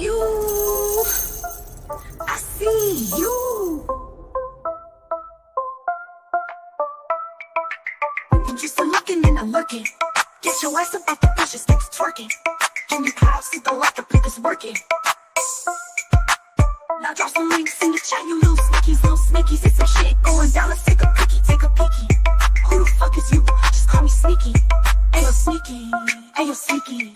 you. I see you. You still looking and I'm lurking. Get your ass up off the pressure sticks twerking. And your crowd see the like the biggest working. Now drop some links in the chat, you little sneakies, little sneakies. It's some shit going down, let's take a peeky, take a peeky. Who the fuck is you? Just call me sneaky. Ayo sneaky, ayo sneaky.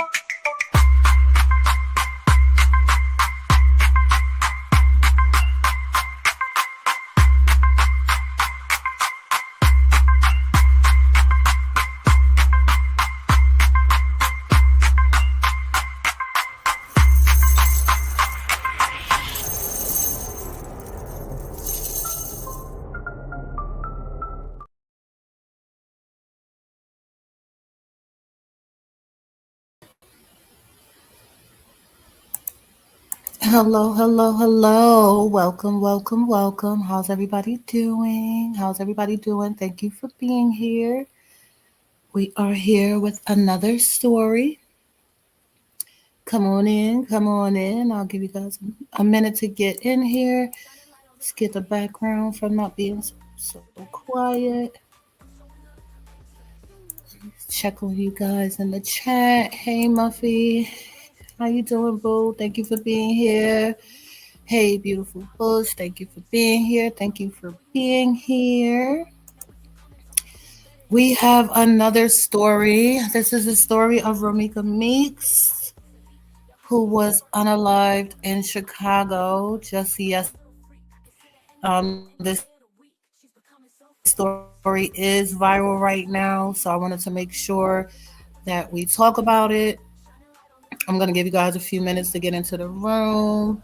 Hello, hello, hello. Welcome, welcome, welcome. How's everybody doing? How's everybody doing? Thank you for being here. We are here with another story. Come on in, come on in. I'll give you guys a minute to get in here. Let's get the background from not being so quiet. Check on you guys in the chat. Hey, Muffy. How you doing, boo? Thank you for being here. Hey, beautiful Bush. Thank you for being here. Thank you for being here. We have another story. This is the story of Romeca Meeks, who was unalived in Chicago just yesterday. This story is viral right now, so I wanted to make sure that we talk about it. I'm going to give you guys a few minutes to get into the room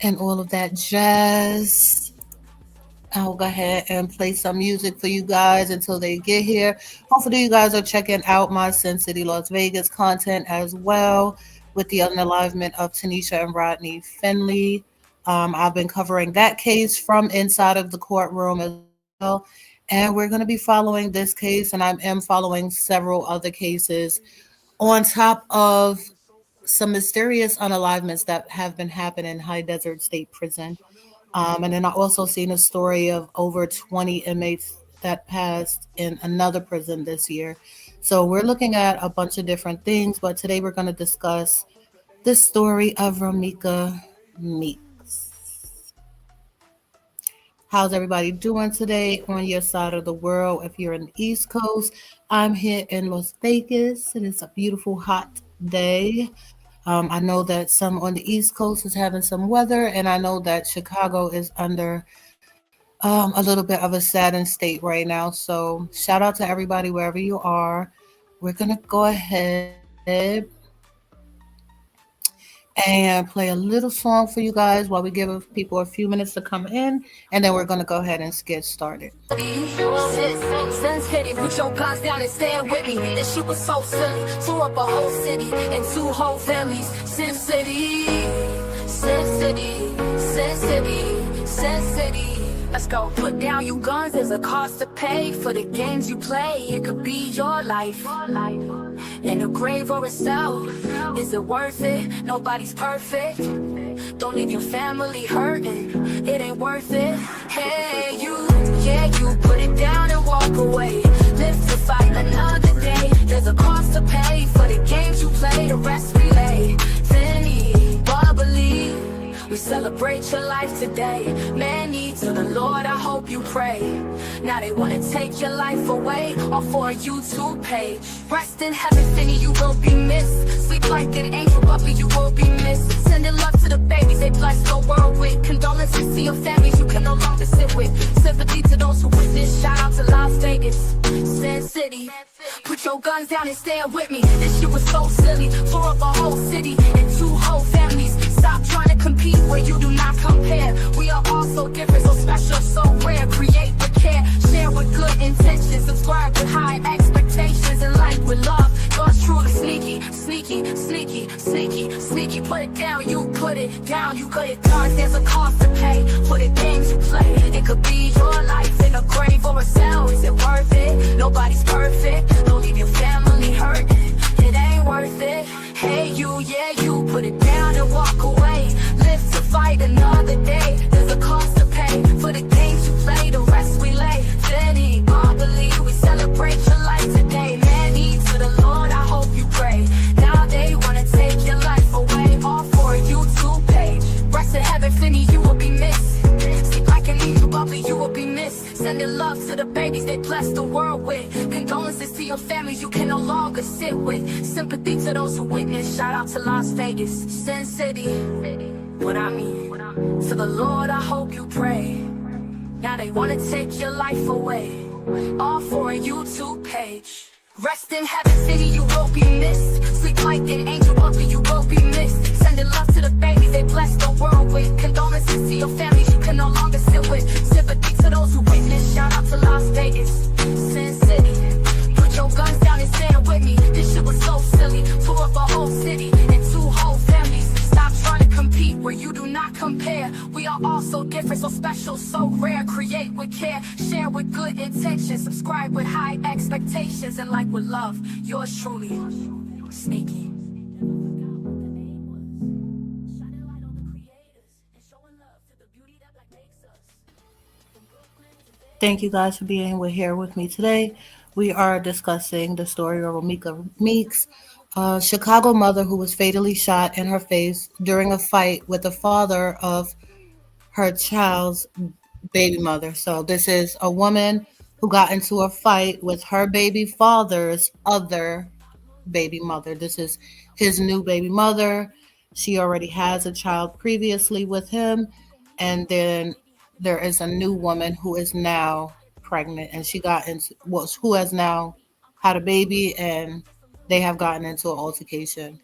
and all of that jazz. I'll go ahead and play some music for you guys until they get here. Hopefully you guys are checking out my Sin City, Las Vegas content as well with the unalivement of Tanisha and Rodney Finley. I've been covering that case from inside of the courtroom as well. And we're going to be following this case, and I am following several other cases on top of some mysterious unalivements that have been happening in High Desert State Prison. And then I also seen a story of over 20 inmates that passed in another prison this year. So we're looking at a bunch of different things, but today we're going to discuss the story of Romeca Meeks. How's everybody doing today on your side of the world? If you're in the East Coast, I'm here in Las Vegas, and it's a beautiful hot day. I know that some on the East Coast is having some weather, and I know that Chicago is under a little bit of a saddened state right now. So shout out to everybody wherever you are. We're going to go ahead and play a little song for you guys while we give people a few minutes to come in, and then we're going to go ahead and get started. Since hit put your guns down and stand with me. This shit was so silly. Tore up a whole city and two whole families. Sin City, Sin City, Sin City, Sin City. Let's go. Put down your guns, there's a cost to pay for the games you play. It could be your life. In a grave or a cell. Is it worth it? Nobody's perfect. Don't leave your family hurting. It ain't worth it. Hey, you put it down and walk away. Live to fight another day. There's a cost to pay for the games you play. The rest relay. Finny, bubbly. We celebrate your life today. Many to the Lord, I hope you pray. Now they wanna take your life away, all for a YouTube page. Rest in heaven, Finny, you will be missed. Sleep like an angel, Bubbly, you will be missed. Sending love to the babies, they bless the world with. Condolences to your families you can no longer sit with. Sympathy to those who witness. Shout out to Las Vegas, Sin City. Put your guns down and stand with me. This shit was so silly. Tore up a whole city and two whole families. Stop trying to compete where you do not compare. We are all so different, so special, so rare. Create with care, share with good intentions. Subscribe with high expectations and like with love. God's truly sneaky, sneaky, sneaky, sneaky, sneaky. Put it down, you put it down. You cut it down, there's a cost to pay for the games you play. It could be your life in a grave or a cell. Is it worth it? Nobody's perfect. Don't leave your family hurting. It ain't worth it. Hey, you, yeah, you put it down and walk bless the world with. Condolences to your families you can no longer sit with. Sympathy to those who witness. Shout out to Las Vegas, Sin City. What I mean, to the Lord I hope you pray. Now they wanna take your life away, all for a YouTube page. Rest in heaven city, you will be missed. Sleep like an angel, ugly, you will be missed. Sending love to the babies they bless the world with. Condolences to your families you can no longer sit with. Sympathy to those who witness. Shout out to Las Vegas, Sin City. Put your guns down and stand with me. This shit was so silly. Tore up a whole city and two whole families. Stop trying to compete where you do not compare. We are all so different, so special, so rare. Create with care, share with good intentions. Subscribe with high expectations and like with love. Yours truly, Sneaky. Thank you guys for being here with me today. We are discussing the story of Romeca Meeks, a Chicago mother who was fatally shot in her face during a fight with the father of her child's baby mother. So this is a woman who got into a fight with her baby father's other baby mother. This is his new baby mother. She already has a child previously with him, and then there is a new woman who is now pregnant, and she got into who has now had a baby, and they have gotten into an altercation.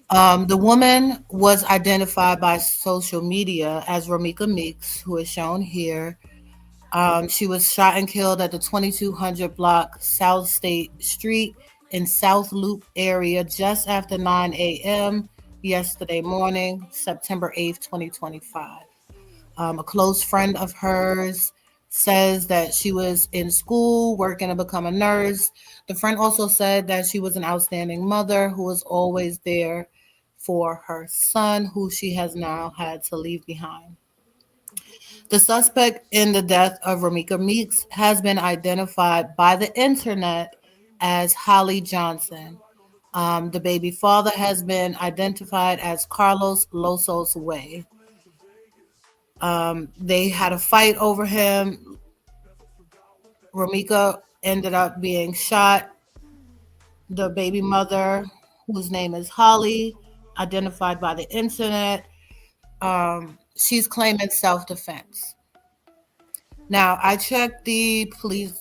The woman was identified by social media as Romeca Meeks, who is shown here. She was shot and killed at the 2200 block South State Street in South Loop area just after 9 a.m. yesterday morning, September 8th, 2025. A close friend of hers says that she was in school working to become a nurse. The friend also said that she was an outstanding mother who was always there for her son, who she has now had to leave behind. The suspect in the death of Romeca Meeks has been identified by the internet as Holly Johnson. The baby father has been identified as Carlos Losos Way. They had a fight over him. Romeca ended up being shot. The baby mother, whose name is Holly, identified by the internet, she's claiming self defense. Now, I checked the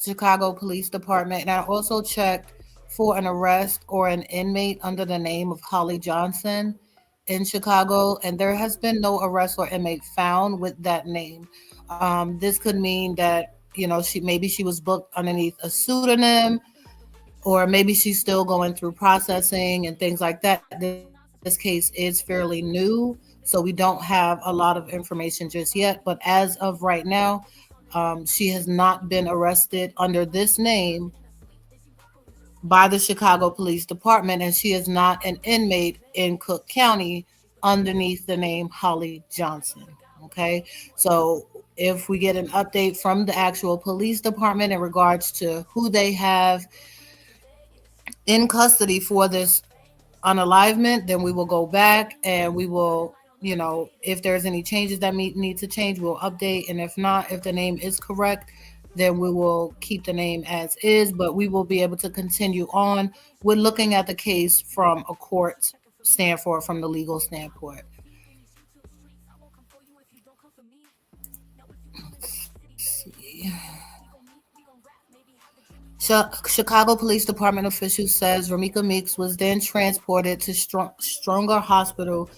Chicago Police Department, and I also checked for an arrest or an inmate under the name of Holly Johnson in Chicago, and there has been no arrest or inmate found with that name. This could mean that she was booked underneath a pseudonym, or maybe she's still going through processing and things like that. This case is fairly new, so we don't have a lot of information just yet. But as of right now, she has not been arrested under this name by the Chicago Police Department, and she is not an inmate in Cook County underneath the name Holly Johnson. Okay, so if we get an update from the actual police department in regards to who they have in custody for this unalivement, then we will go back and we will, if there's any changes that need to change, we'll update. And if not, if the name is correct, then we will keep the name as is, but we will be able to continue on with looking at the case from a court standpoint, from the legal standpoint. Chicago Police Department officials says Romeca Meeks was then transported to Stronger Hospital,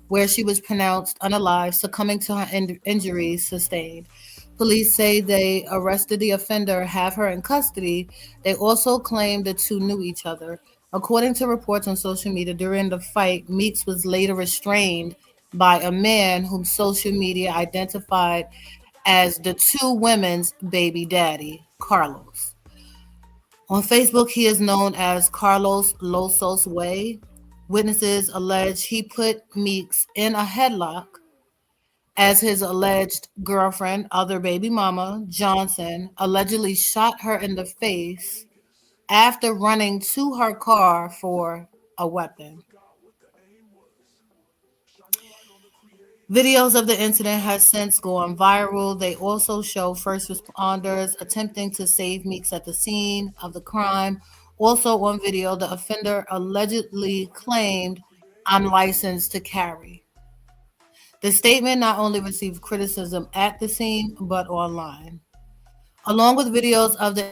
where she was pronounced unalive, succumbing to her injuries sustained. Police say they arrested the offender, have her in custody. They also claim the two knew each other. According to reports on social media, during the fight, Meeks was later restrained by a man whom social media identified as the two women's baby daddy, Carlos. On Facebook, he is known as Carlos Losos Way. Witnesses allege he put Meeks in a headlock as his alleged girlfriend, other baby mama, Johnson, allegedly shot her in the face after running to her car for a weapon. Videos of the incident has since gone viral. They also show first responders attempting to save Meeks at the scene of the crime. Also on video, the offender allegedly claimed, "I'm licensed to carry." The statement not only received criticism at the scene, but online. Along with videos of the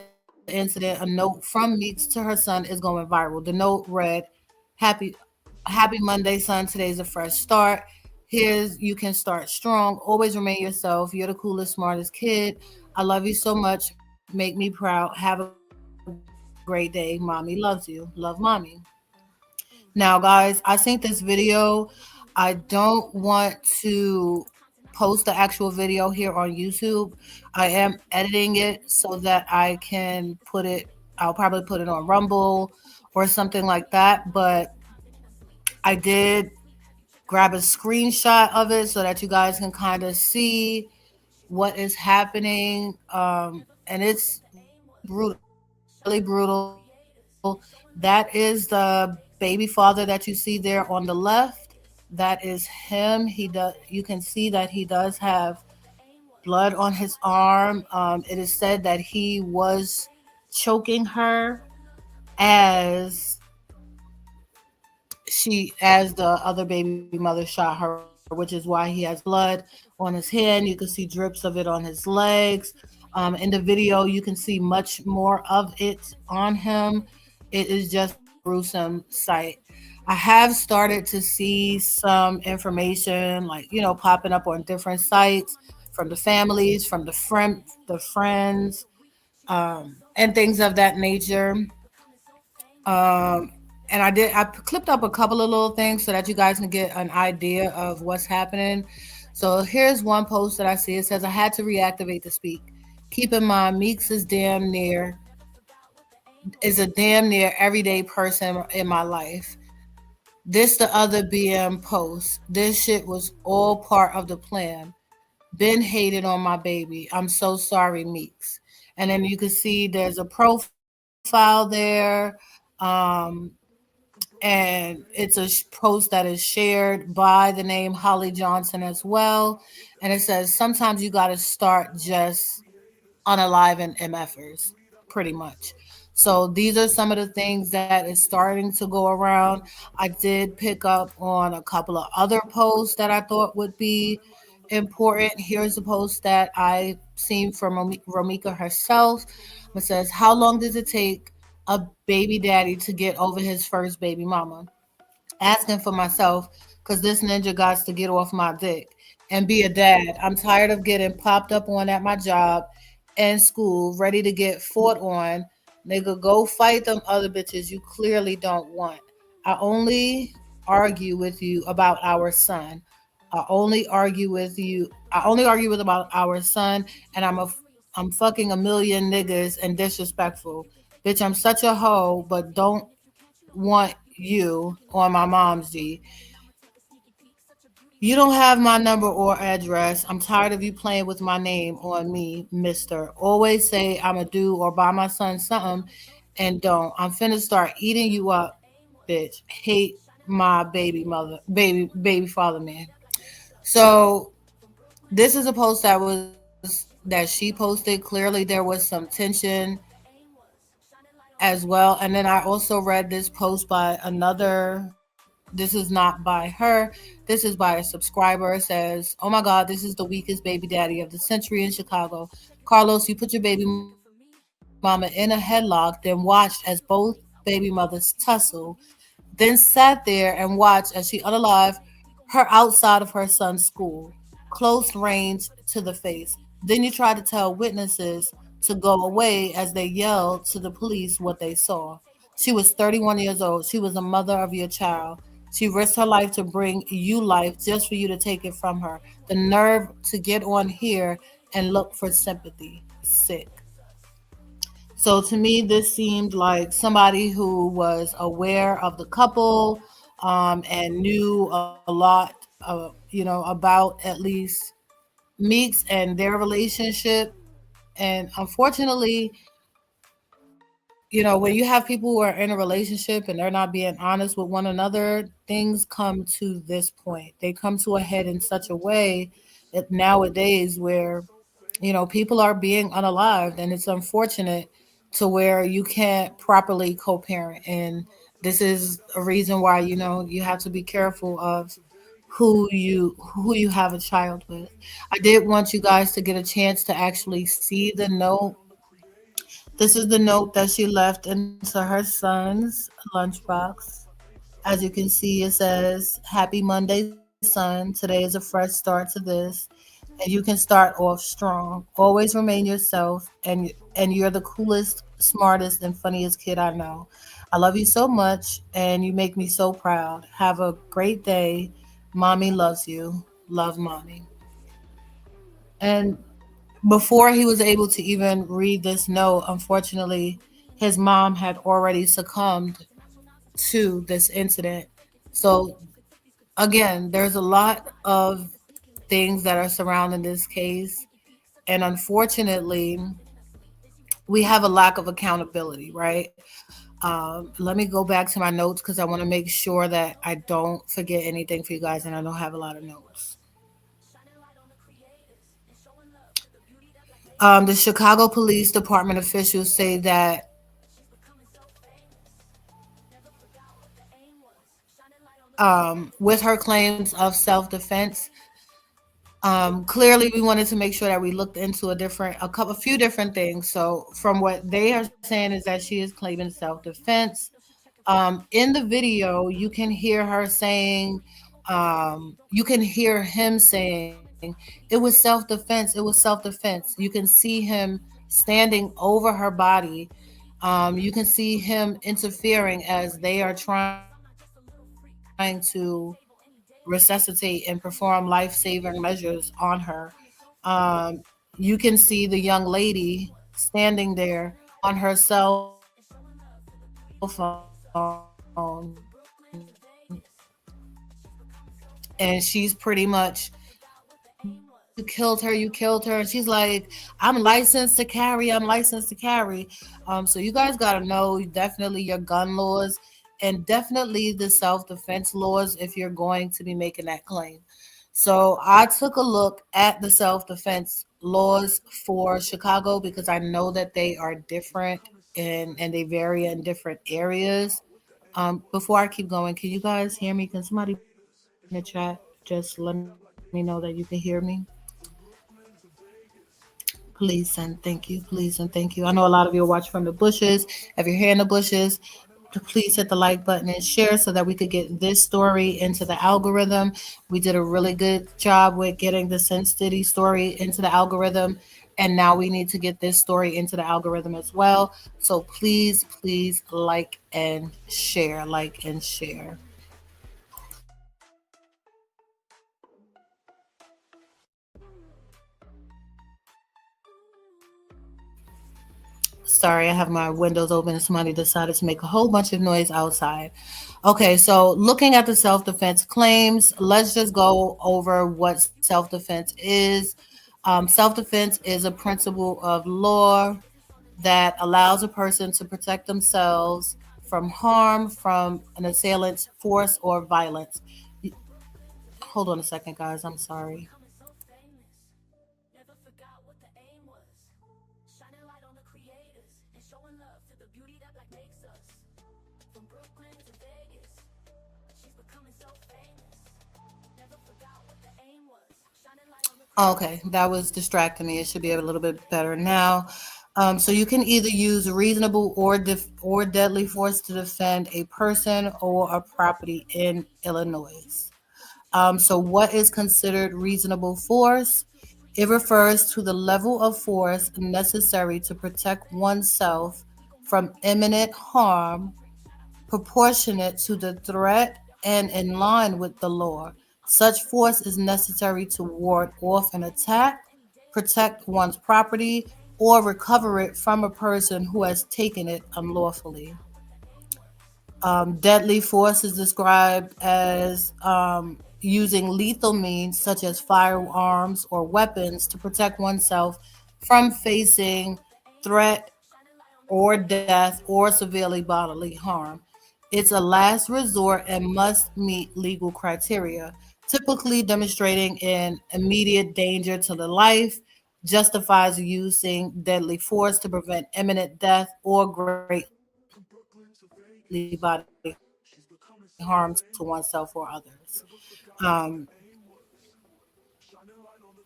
incident, a note from Meeks to her son is going viral. The note read, "Happy Happy Monday, son. Today's a fresh start. Here's you can start strong. Always remain yourself. You're the coolest, smartest kid. I love you so much. Make me proud. Have a great day. Mommy loves you. Love, mommy." Now, guys, I seen this video. I don't want to post the actual video here on YouTube. I am editing it so that I can put it, I'll probably put it on Rumble or something like that. But I did grab a screenshot of it so that you guys can kind of see what is happening. And it's really brutal. That is the baby father that you see there on the left. That is him. You can see that he does have blood on his arm. It is said that he was choking her as as the other baby mother shot her, which is why he has blood on his hand. You can see drips of it on his legs. In the video, you can see much more of it on him. It is just a gruesome sight. I have started to see some information, like, popping up on different sites from the families, from the friends, and things of that nature. Um, and I clipped up a couple of little things so that you guys can get an idea of what's happening. So here's one post that I see. It says, "I had to reactivate to speak. Keep in mind, Meeks is a damn near everyday person in my life. This the other BM post. This shit was all part of the plan. Been hated on my baby. I'm so sorry, Meeks." And then you can see there's a profile there. Um, and it's a post that is shared by the name Holly Johnson as well. And it says, "Sometimes you got to start just unaliving MFers," pretty much. So these are some of the things that is starting to go around. I did pick up on a couple of other posts that I thought would be important. Here's a post that I seen from Romeca herself. It says, "How long does it take a baby daddy to get over his first baby mama? Asking for myself because this ninja got to get off my dick and be a dad. I'm tired of getting popped up on at my job and school, ready to get fought on. Nigga, go fight them other bitches you clearly don't want. I only argue with you about our son. I only argue with about our son, and I'm fucking a million niggas and disrespectful. Bitch, I'm such a hoe, but don't want you on my mom's G. You don't have my number or address. I'm tired of you playing with my name on me, mister. Always say I'ma do or buy my son something and don't. I'm finna start eating you up, bitch. Hate my baby father man." So this is a post that she posted. Clearly there was some tension as well. And then I also read this post by another. This is not by her. This is by a subscriber. It says, "Oh my God, this is the weakest baby daddy of the century in Chicago. Carlos, you put your baby mama in a headlock, then watched as both baby mothers tussle, then sat there and watched as she unalive her outside of her son's school, close range to the face. Then you try to tell witnesses to go away as they yelled to the police what they saw. She was 31 years old. She was a mother of your child. She risked her life to bring you life just for you to take it from her. The nerve to get on here and look for sympathy. Sick." So to me, this seemed like somebody who was aware of the couple, and knew a lot, about at least Meeks and their relationship. And unfortunately, when you have people who are in a relationship and they're not being honest with one another, things come to this point. They come to a head in such a way that nowadays where, people are being unalived, and it's unfortunate to where you can't properly co-parent. And this is a reason why, you have to be careful of who you have a child with. I did want you guys to get a chance to actually see the note. This is the note that she left into her son's lunchbox. As you can see, it says, "Happy Monday, son. Today is a fresh start to this, and you can start off strong. Always remain yourself, and you're the coolest, smartest, and funniest kid I know. I love you so much, and you make me so proud. Have a great day. Mommy loves you. Love, mommy." And before he was able to even read this note, unfortunately, his mom had already succumbed to this incident. So, again, there's a lot of things that are surrounding this case. And unfortunately, we have a lack of accountability, right? Let me go back to my notes because I want to make sure that I don't forget anything for you guys, and I don't have a lot of notes. The Chicago Police Department officials say that with her claims of self defense, clearly we wanted to make sure that we looked into a few different things. So, from what they are saying is that she is claiming self defense. In the video, you can hear her saying, you can hear him saying, "It was self defense. It was self defense." You can see him standing over her body. You can see him interfering as they are trying to resuscitate and perform life saving measures on her. You can see the young lady standing there on her cell phone, and she's pretty much, "You killed her, you killed her." And she's like, "I'm licensed to carry, I'm licensed to carry." So you guys got to know definitely your gun laws and definitely the self defense laws if you're going to be making that claim. So I took a look at the self defense laws for Chicago because I know that they are different and they vary in different areas. Before I keep going, can you guys hear me? Can somebody put in the chat? Just let me know that you can hear me. Please and thank you. Please and thank you. I know a lot of you watch from the bushes. If you're here in the bushes, please hit the like button and share so that we could get this story into the algorithm. We did a really good job with getting the Sin City story into the algorithm. And now we need to get this story into the algorithm as well. So please, please like and share, like and share. Sorry, I have my windows open and somebody decided to make a whole bunch of noise outside. Okay, so looking at the self defense claims, let's just go over what self defense is. Self defense is a principle of law that allows a person to protect themselves from harm from an assailant's force or violence. Hold on a second, guys. I'm sorry. Okay, that was distracting me. It should be a little bit better now. So you can either use reasonable or deadly force to defend a person or a property in Illinois. So what is considered reasonable force? It refers to the level of force necessary to protect oneself from imminent harm proportionate to the threat and in line with the law. Such force is necessary to ward off an attack, protect one's property, or recover it from a person who has taken it unlawfully. Deadly force is described as using lethal means such as firearms or weapons to protect oneself from facing threat or death or severely bodily harm. It's a last resort and must meet legal criteria, typically demonstrating an immediate danger to the life, justifies using deadly force to prevent imminent death or greatly bodily harm to oneself or others. Um,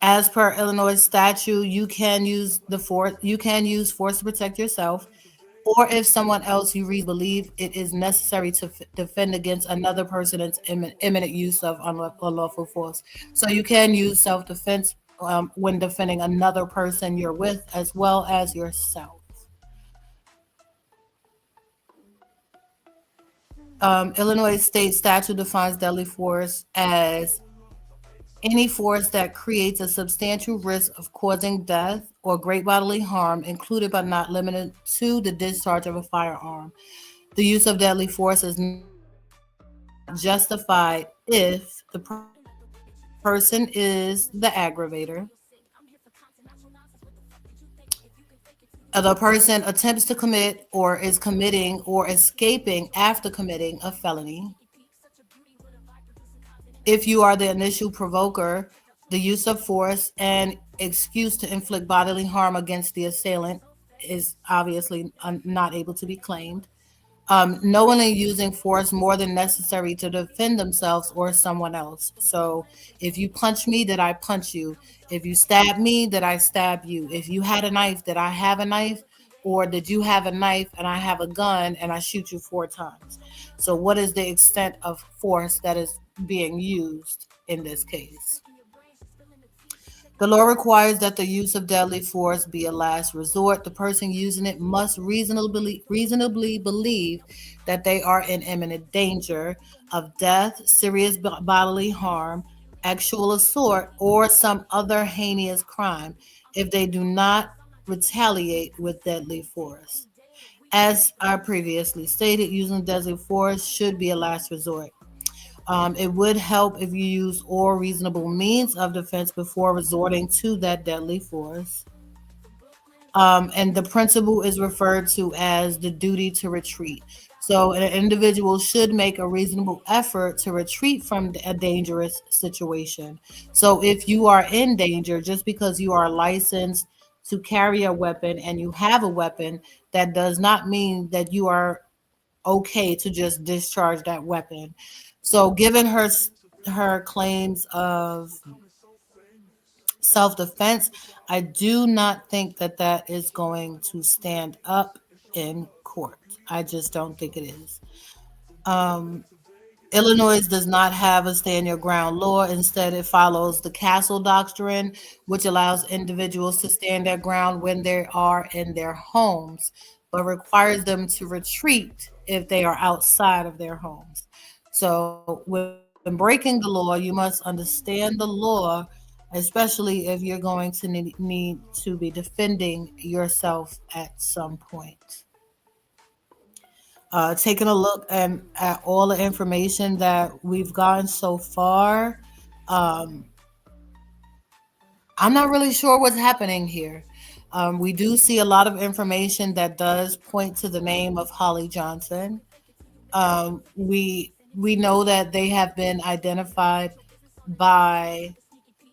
as per Illinois statute, you can use force to protect yourself, or if someone else you reasonably believe it is necessary to defend against another person's imminent use of unlawful force. So you can use self-defense when defending another person you're with, as well as yourself. Illinois state statute defines deadly force as any force that creates a substantial risk of causing death or great bodily harm, included but not limited to the discharge of a firearm. The use of deadly force is not justified if the person is the aggravator, the person attempts to commit or is committing or escaping after committing a felony. If you are the initial provoker, the use of force and excuse to inflict bodily harm against the assailant is obviously not able to be claimed. Knowingly using force more than necessary to defend themselves or someone else. So if you punch me, did I punch you? If you stab me, did I stab you? If you had a knife, did I have a knife? Or did you have a knife and I have a gun and I shoot you 4 times? So what is the extent of force that is being used in this case? The law requires that the use of deadly force be a last resort. The person using it must reasonably believe that they are in imminent danger of death, serious bodily harm, actual assault, or some other heinous crime if they do not retaliate with deadly force. As I previously stated, using deadly force should be a last resort. It would help if you use all reasonable means of defense before resorting to that deadly force. And the principle is referred to as the duty to retreat. So, an individual should make a reasonable effort to retreat from a dangerous situation. So, if you are in danger, just because you are licensed to carry a weapon and you have a weapon, that does not mean that you are okay to just discharge that weapon. So, given her claims of self defense, I do not think that that is going to stand up in court. I just don't think it is. Um, Illinois does not have a stand your ground law. Instead, it follows the castle doctrine, which allows individuals to stand their ground when they are in their homes, but requires them to retreat if they are outside of their homes. So, when breaking the law, you must understand the law, especially if you're going to need to be defending yourself at some point. Taking a look at all the information that we've gotten so far, um, I'm not really sure what's happening here. We do see a lot of information that does point to the name of Holly Johnson. We know that they have been identified by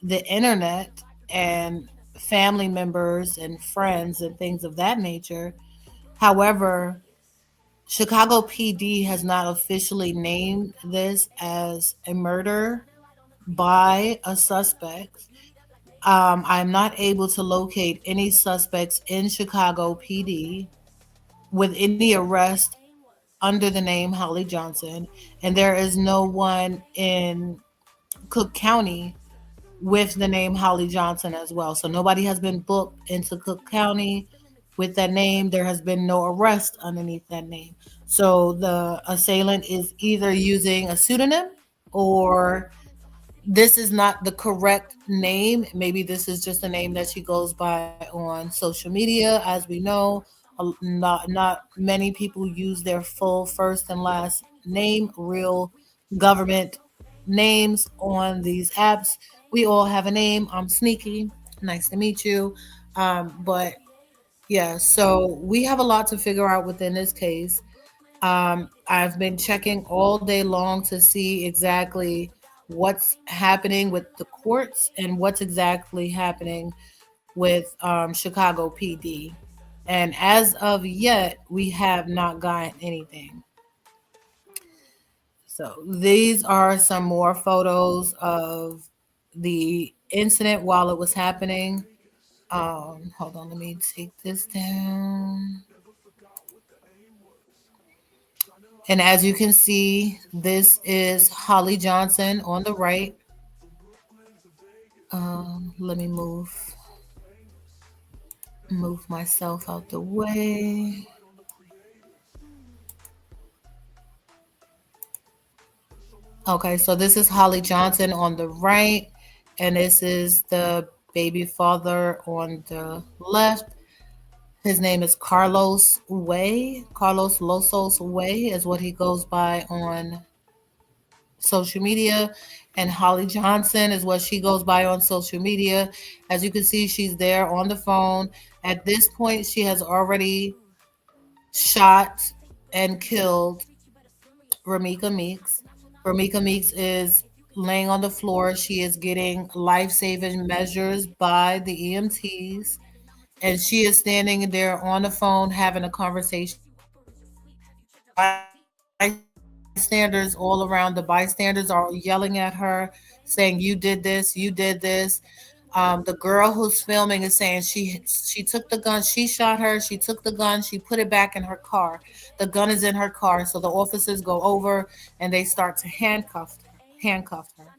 the internet and family members and friends and things of that nature. However, Chicago PD has not officially named this as a murder by a suspect. I'm not able to locate any suspects in Chicago PD with any arrest under the name Holly Johnson, and there is no one in Cook County with the name Holly Johnson as well. So nobody has been booked into Cook County with that name. There has been no arrest underneath that name. So the assailant is either using a pseudonym, or this is not the correct name. Maybe this is just a name that she goes by on social media. As we know, not many people use their full first and last name, real government names on these apps. We all have a name. I'm Sneaky. Nice to meet you. But Yeah, so we have a lot to figure out within this case. I've been checking all day long to see exactly what's happening with the courts and what's exactly happening with Chicago PD. And as of yet, we have not gotten anything. So these are some more photos of the incident while it was happening. Hold on, let me take this down. And as you can see, this is Holly Johnson on the right. Let me move myself out the way. Okay, so this is Holly Johnson on the right, and this is the baby father on the left. His name is Carlos Way. Carlos Losos Way is what he goes by on social media, and Holly Johnson is what she goes by on social media. As you can see, she's there on the phone. At this point, she has already shot and killed Romeca Meeks. Romeca Meeks is laying on the floor. She is getting life saving measures by the EMTs, and she is standing there on the phone having a conversation with the bystanders all around. The bystanders are yelling at her, saying, "You did this, you did this." The girl who's filming is saying she took the gun, she shot her, she took the gun, she put it back in her car. The gun is in her car. So the officers go over and they start to handcuff her.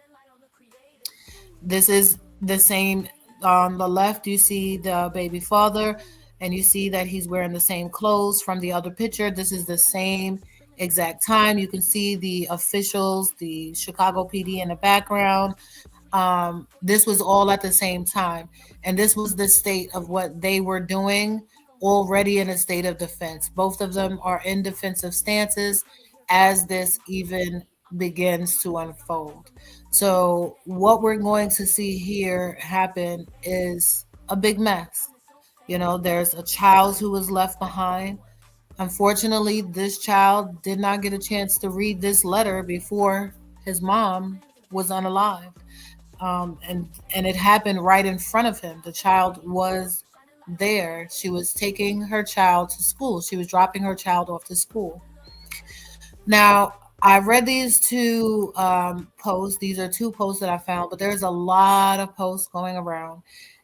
This is the same. On the left, you see the baby father, and you see that he's wearing the same clothes from the other picture. This is the same exact time. You can see the officials, the Chicago PD in the background. This was all at the same time. And this was the state of what they were doing already in a state of defense. Both of them are in defensive stances as this even begins to unfold. So, what we're going to see here happen is a big mess. You know, there's a child who was left behind. Unfortunately, this child did not get a chance to read this letter before his mom was unalived. And it happened right in front of him. The child was there. She was taking her child to school. She was dropping her child off to school. Now, I read these two posts. These are two posts that I found, but there's a lot of posts going around,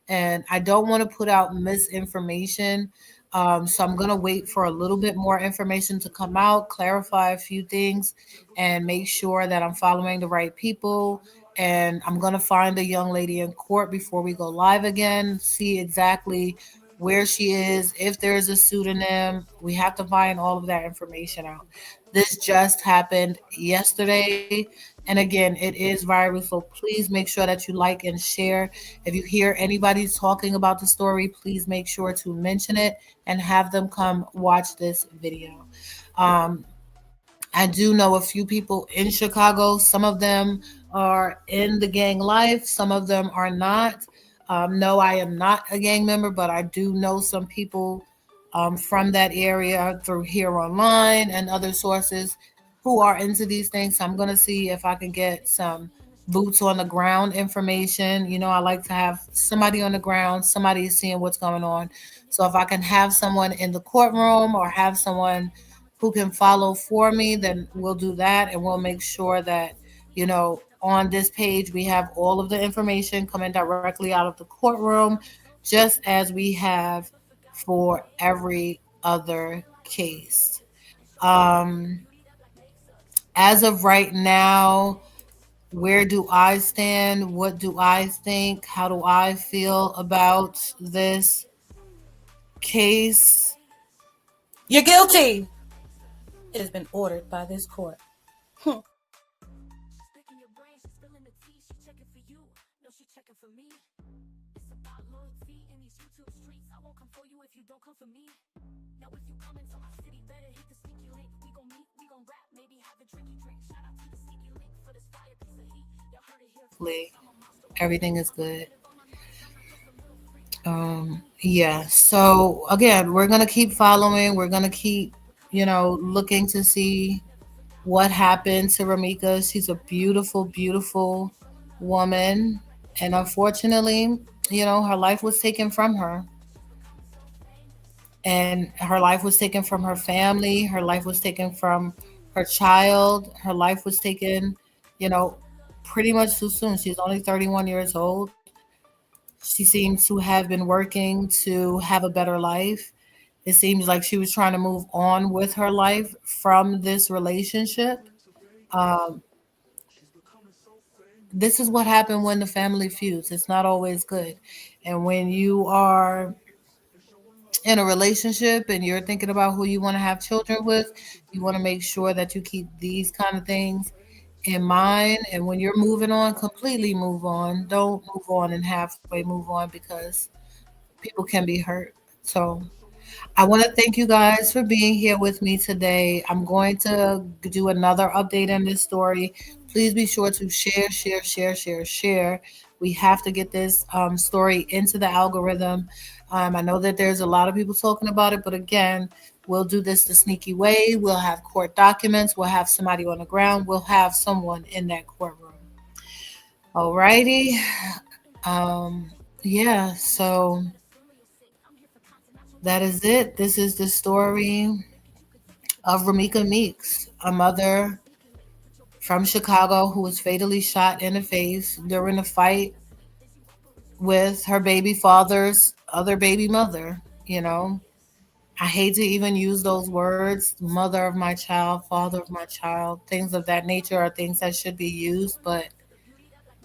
and I don't want to put out misinformation. So I'm going to wait for a little bit more information to come out, clarify a few things, and make sure that I'm following the right people. And I'm going to find the young lady in court before we go live again, see exactly where she is, if there's a pseudonym. We have to find all of that information out. This just happened yesterday. And again, it is viral. So please make sure that you like and share. If you hear anybody talking about the story, please make sure to mention it and have them come watch this video. Um, I do know a few people in Chicago. Some of them are in the gang life, some of them are not. No, I am not a gang member, but I do know some people from that area through here online and other sources who are into these things. So I'm going to see if I can get some boots on the ground information. You know, I like to have somebody on the ground, somebody is seeing what's going on. So if I can have someone in the courtroom or have someone who can follow for me, then we'll do that and we'll make sure that, you know, on this page we have all of the information coming directly out of the courtroom, just as we have for every other case. Um, as of right now, where do I stand? What do I think? How do I feel about this case? You're guilty. It has been ordered by this court. Picking your brain, she's spilling the tea. She checking for you. No, she checking for me. It's about loyalty in these YouTube streets. I won't come for you if you don't come for me. Now, if you come into my city, better hit the sneaky link. We gon' meet, we gon' rap, maybe have a tricky drink. Shout out to the sneaky link for this fire piece of heat. Y'all heard it here first. I'm a monster. Everything is good. Yeah. So again, we're gonna keep following. We're gonna keep, looking to see what happened to Romeca. She's a beautiful, beautiful woman, and unfortunately, her life was taken from her, and her life was taken from her family. Her life was taken from her child. Her life was taken, you know, pretty much too soon. She's only 31 years old. She seems to have been working to have a better life. It seems like she was trying to move on with her life from this relationship. Um, this is what happened when the family feuds. It's not always good. And when you are in a relationship and you're thinking about who you want to have children with, you want to make sure that you keep these kind of things in mind. And when you're moving on, completely move on. Don't move on and halfway move on because people can be hurt. So I want to thank you guys for being here with me today. I'm going to do another update in this story. Please be sure to share, share, share, share, share. We have to get this story into the algorithm. I know that there's a lot of people talking about it, but again, we'll do this the sneaky way. We'll have court documents. We'll have somebody on the ground. We'll have someone in that courtroom. Alrighty. Yeah, so that is it. This is the story of Romeca Meeks, a mother from Chicago who was fatally shot in the face during a fight with her baby father's other baby mother. I hate to even use those words, mother of my child, father of my child, things of that nature are things that should be used, but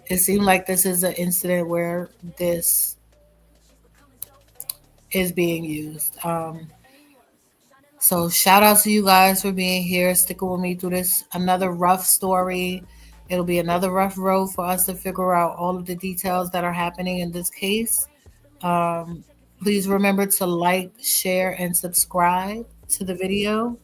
it seemed like this is an incident where this is being used. So shout out to you guys for being here, sticking with me through this another rough story. It'll be another rough road for us to figure out all of the details that are happening in this case. Um, Please remember to like, share, and subscribe to the video.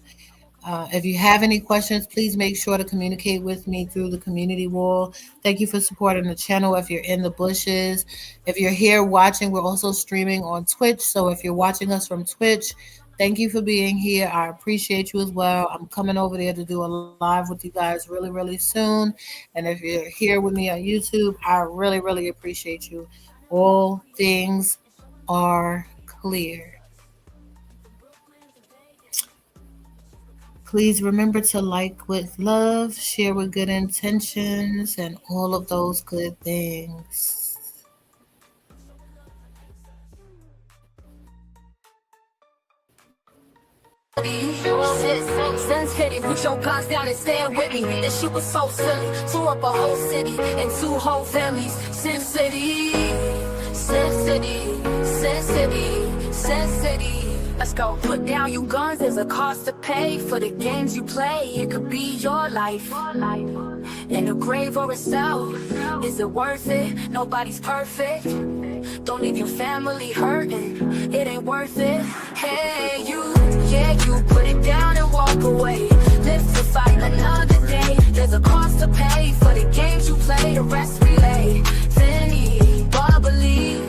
If you have any questions, please make sure to communicate with me through the community wall. Thank you for supporting the channel if you're in the bushes. If you're here watching, we're also streaming on Twitch. So if you're watching us from Twitch, thank you for being here. I appreciate you as well. I'm coming over there to do a live with you guys really, really soon. And if you're here with me on YouTube, I really, really appreciate you. All things are clear. Please remember to like with love, share with good intentions, and all of those good things. Sensitive, put your guns down and stand with me. That shit was so silly. Tore up a whole city and two whole families. Sin City, Sin City, Sin City, Sin City. Let's go. Put down your guns, there's a cost to pay for the games you play. It could be your life, in a grave or a cell. Is it worth it? Nobody's perfect. Don't leave your family hurting. It ain't worth it. Hey, you put it down and walk away. Live to fight another day. There's a cost to pay for the games you play. The rest we lay. Finny, bubbly.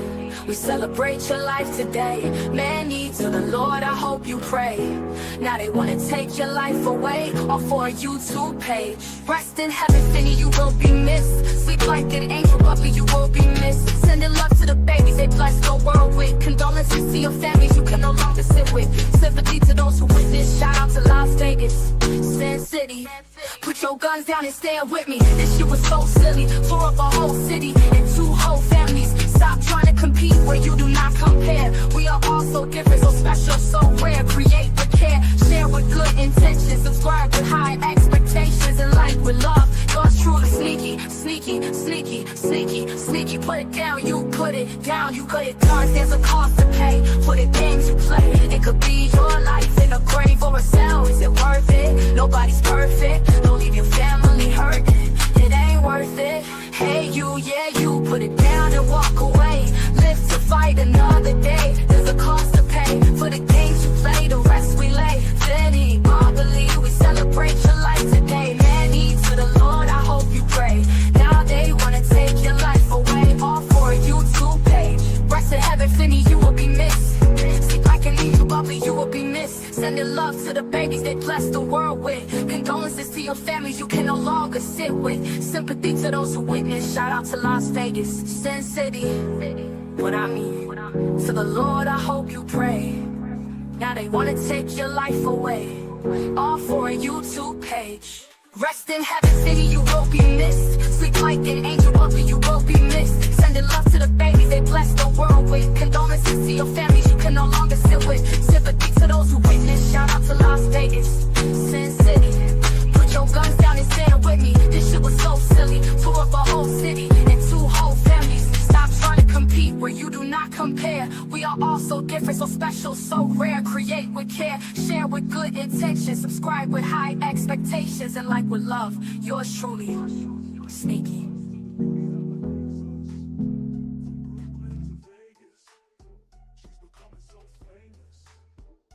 We celebrate your life today. Many to the Lord, I hope you pray. Now they wanna take your life away, all for a YouTube page. Rest in heaven, Finny, you will be missed. Sleep like an angel, Bubbly, you will be missed. Sending love to the babies, they bless the world with. Condolences to your families you can no longer sit with. Sympathy to those who witnessed. Shout out to Las Vegas, Sin City. Put your guns down and stand with me. This shit was so silly. Tore up a whole city and two whole families. Stop trying to compete where you do not compare. We are all so different, so special, so rare. Create with care, share with good intentions. Subscribe with high expectations and like with love. God's truly sneaky, sneaky, sneaky, sneaky, sneaky. Put it down, you put it down, you cut it down. There's a cost to pay for the games you play. It could be your life in a grave or a cell. Is it worth it? Nobody's perfect. Don't leave your family hurting. It ain't worth it. Hey, you put it down and walk away. Live to fight another day. There's a cost to pay for the games you play. The rest we lay. Finny, bubbly, we celebrate your life today. Many to the Lord, I hope you pray. Now they wanna take your life away, all for a YouTube page. Rest in heaven, Finny, you will be missed. to your families you can no longer sit with. Sympathy to those who witness. Shout out to Las Vegas, Sin City. What I mean, to the Lord I hope you pray. Now they wanna take your life away, all for a YouTube page. Rest in heaven city, you will be missed. Sleep like an angel, puppy, you will be missed. Sending love to the babies they bless the world with. Condolences to your families you can no longer sit with. Sympathy to those who witness. Shout out to Las Vegas, Sin City. Put your guns down and stand with me. This shit was so silly. Tore up a whole city and 2 whole families. Stop trying to compete where you do not compare. We are all so different, so special, so rare. Create with care, share with good intentions. Subscribe with high expectations, and like with love. Yours truly.